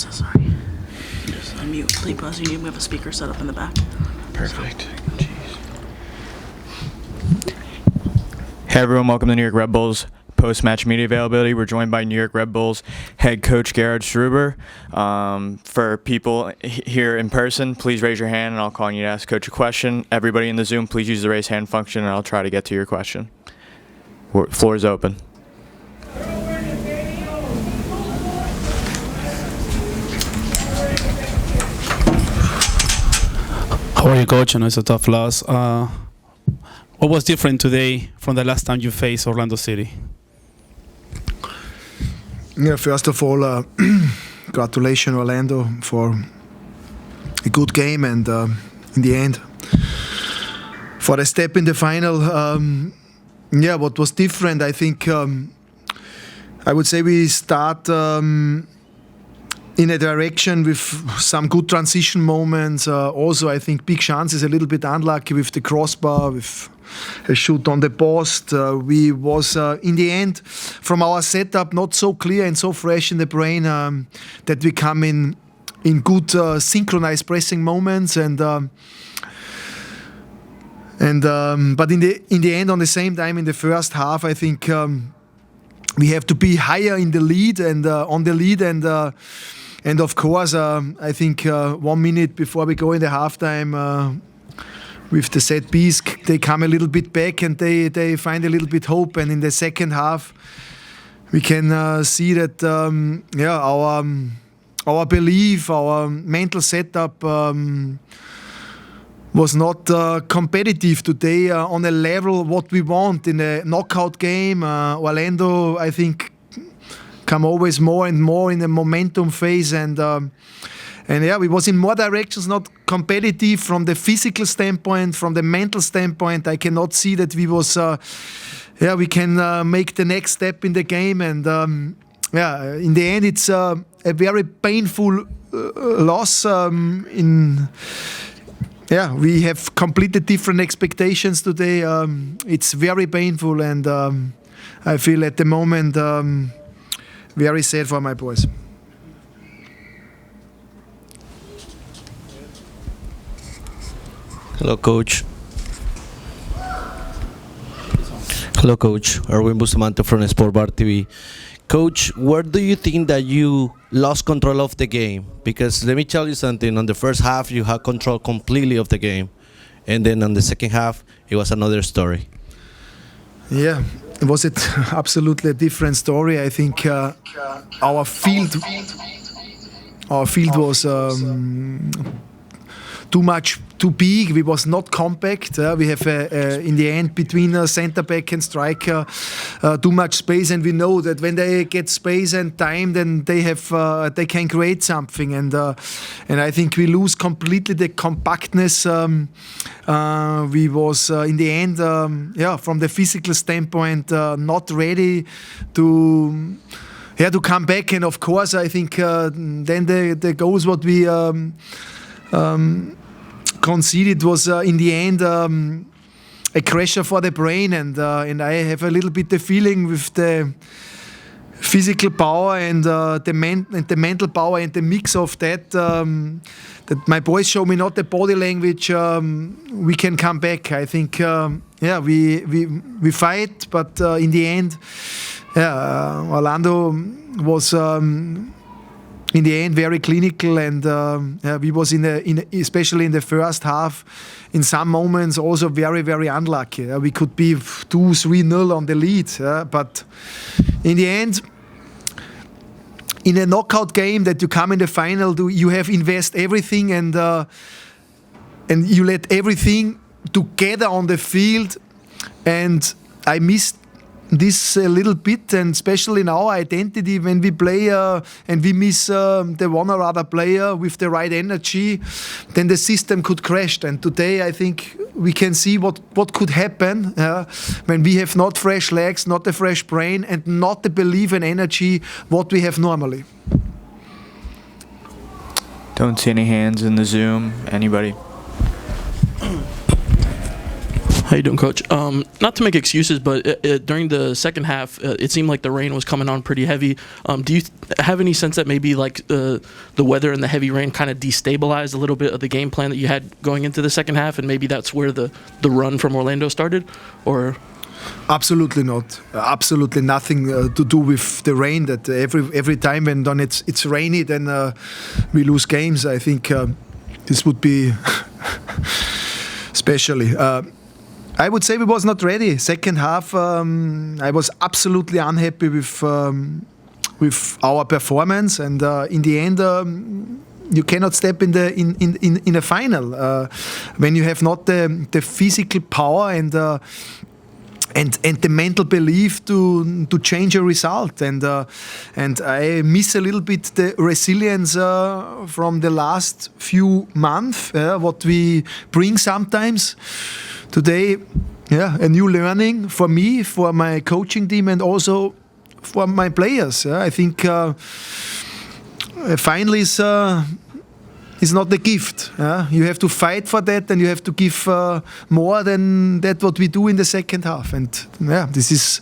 so sorry. Just unmute. Play pause. We have a speaker set up in the back. Perfect. Jeez. Hey everyone, welcome to New York Red Bulls post-match media availability. We're joined by New York Red Bulls head coach Gerhard Struber. For people here in person, please raise your hand and I'll call on you to ask coach a question. Everybody in the Zoom, please use the raise hand function and I'll try to get to your question. Floor is open. How are you, coach? I know it's a tough loss. What was different today from the last time you faced Orlando City? Yeah, first of all, congratulations Orlando for a good game and in the end for the step in the final. What was different, I think, I would say we start in a direction with some good transition moments. Also, I think big chances, a little bit unlucky with the crossbar, with a shoot on the post. We was, in the end, from our setup, not so clear and so fresh in the brain that we come in good synchronized pressing moments. But in the end, on the same time, in the first half, I think we have to be higher in the lead and on the lead and of course, I think 1 minute before we go in the halftime, with the set piece, they come a little bit back and they find a little bit hope. And in the second half, we can see that our belief, our mental setup was not competitive today on a level what we want in a knockout game. Orlando, I think, come always more and more in the momentum phase we was in more directions, not competitive from the physical standpoint, from the mental standpoint. I cannot see that we was, we can make the next step in the game. And in the end, it's a very painful loss. We have completely different expectations today. It's very painful, and I feel at the moment very sad for my boys. Hello, Coach. Hello, Coach. Erwin Bustamante from Sport Bar TV. Coach, where do you think that you lost control of the game? Because let me tell you something. On the first half, you had control completely of the game. And then on the second half, it was another story. Yeah, it was absolutely a different story. I think our field was too big. We was not compact. We have in the end between center back and striker too much space, and we know that when they get space and time, then they can create something. And I think we lose completely the compactness. We was in the end, from the physical standpoint, not ready to come back. And of course, I think then the goals what we conceded was in the end a crusher for the brain, and I have a little bit the feeling with the physical power and the mental power and the mix of that that my boys show me not the body language. We can come back. I think we fight, but in the end, Orlando was. In the end, very clinical, and we was especially in the first half, in some moments also very, very unlucky. We could be 2-3-0 on the lead, but in the end, in a knockout game that you come in the final, you have invest everything and you let everything together on the field, and I missed this a little bit, and especially in our identity when we play and we miss the one or other player with the right energy, then the system could crash. And today I think we can see what could happen when we have not fresh legs, not a fresh brain, and not the belief and energy what we have normally. Don't see any hands in the Zoom. Anybody? How you doing, Coach? Not to make excuses, but during the second half, it seemed like the rain was coming on pretty heavy. Do you have any sense that maybe like the weather and the heavy rain kind of destabilized a little bit of the game plan that you had going into the second half, and maybe that's where the run from Orlando started? Or Absolutely not. Absolutely nothing to do with the rain. That every time when it's rainy, then we lose games. I think this would be especially. I would say we was not ready. Second half, I was absolutely unhappy with our performance, and in the end, you cannot step in a final when you have not the physical power and the mental belief to change a result, and I miss a little bit the resilience from the last few months. What we bring sometimes. Today, a new learning for me, for my coaching team, and also for my players. I think finally is not a gift. You have to fight for that, and you have to give more than that what we do in the second half. And this is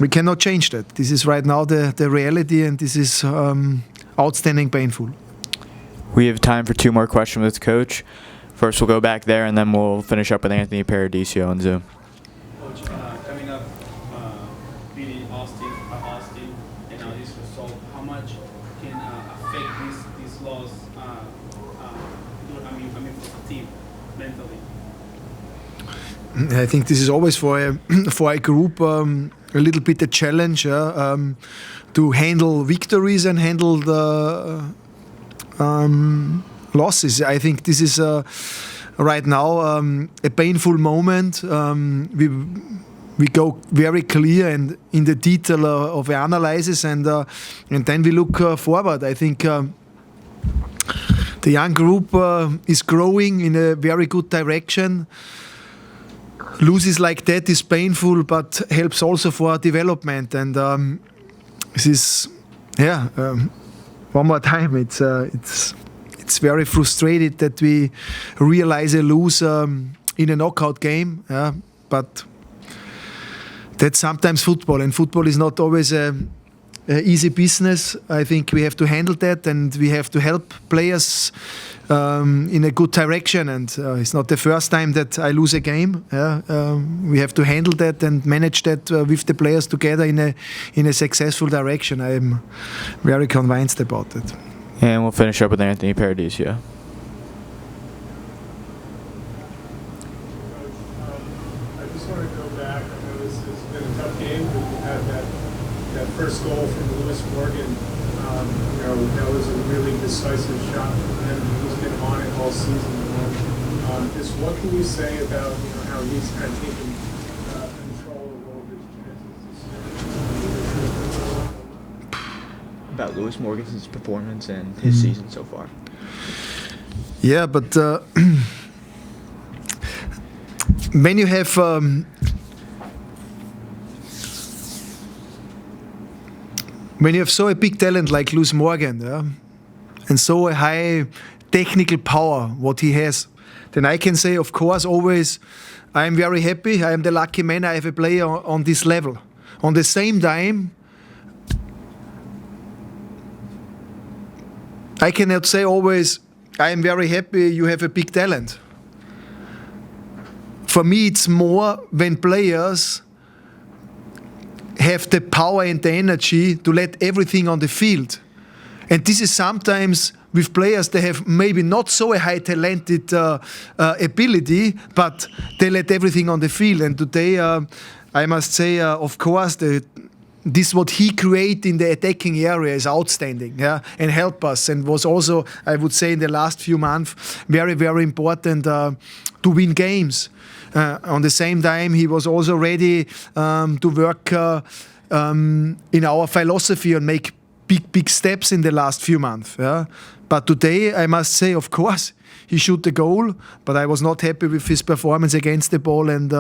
we cannot change that. This is right now the reality, and this is outstanding painful. We have time for 2 more questions with Coach. First, we'll go back there, and then we'll finish up with Anthony Paradiso on Zoom. Coach, coming up, beating Austin, and now this result, how much can affect this loss? For the team mentally. I think this is always for a group a little bit a challenge to handle victories and handle the losses. I think this is right now a painful moment. We go very clear and in the detail of the analysis, and then we look forward. I think the young group is growing in a very good direction. Losses like that is painful, but helps also for development. And this is one more time. It's very frustrated that we realize a lose in a knockout game, but that's sometimes football, and football is not always a easy business. I think we have to handle that, and we have to help players in a good direction. And it's not the first time that I lose a game. We have to handle that and manage that with the players together in a successful direction. I am very convinced about it. And we'll finish up with Anthony Paradiso. I just want to go back. I know this has been a tough game, but you had that first goal from Lewis Morgan. That was a really decisive shot from him. He's been on it all season. Just what can you say about how he's kind of taken control of all of his chances? About Lewis Morgan's performance and his season so far. Yeah, but when you have so a big talent like Lewis Morgan, and so a high technical power what he has, then I can say, of course, always I am very happy. I am the lucky man. I have a player on this level. On the same time, I cannot say always, I am very happy you have a big talent. For me, it's more when players have the power and the energy to let everything on the field. And this is sometimes with players, they have maybe not so a high talented ability, but they let everything on the field. And today, I must say, of course, this what he created in the attacking area is outstanding, and help us, and was also, I would say, in the last few months, very, very important to win games. On the same time, he was also ready to work in our philosophy and make big steps in the last few months. But today, I must say, of course, he shoot the goal, but I was not happy with his performance against the ball and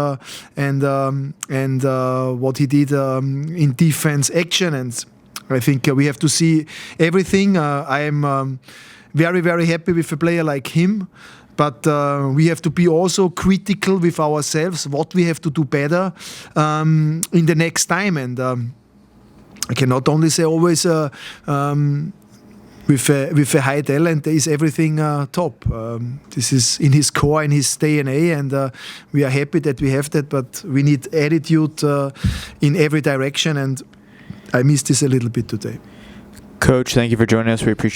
what he did in defense action. And I think we have to see everything. I am very, very happy with a player like him. But we have to be also critical with ourselves, what we have to do better in the next time. And I can not only say always with a high talent, there is everything top. This is in his core, in his DNA, and we are happy that we have that, but we need attitude in every direction, and I miss this a little bit today. Coach, thank you for joining us. We appreciate